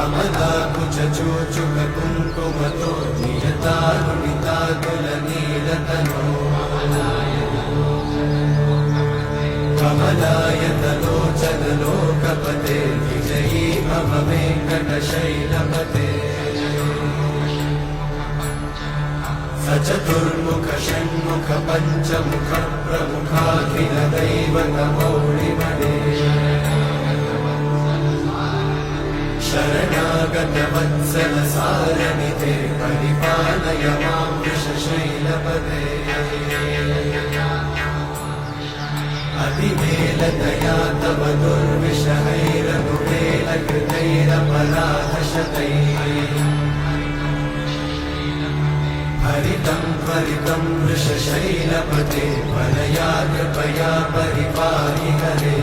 कमलाकुचूचुककुङ्कुमतो नियतारुणितातुलनीलतनो कमलायतलोचनलोकपते विजयी मम वेङ्कटशैलपते सचतुर्मुख षण्मुख पञ्चमुख प्रमुखाखिलदैवतमौलिमणे शरणागतवत्सल सारनिधे परिपालय मां वृषशैलपदे अतिवेलतया तव दुर्विषहैरनुवेलकृतैरपराधशतैः हरितं त्वरितं वृषशैलपते वरया कृपया परिपाहि हरे।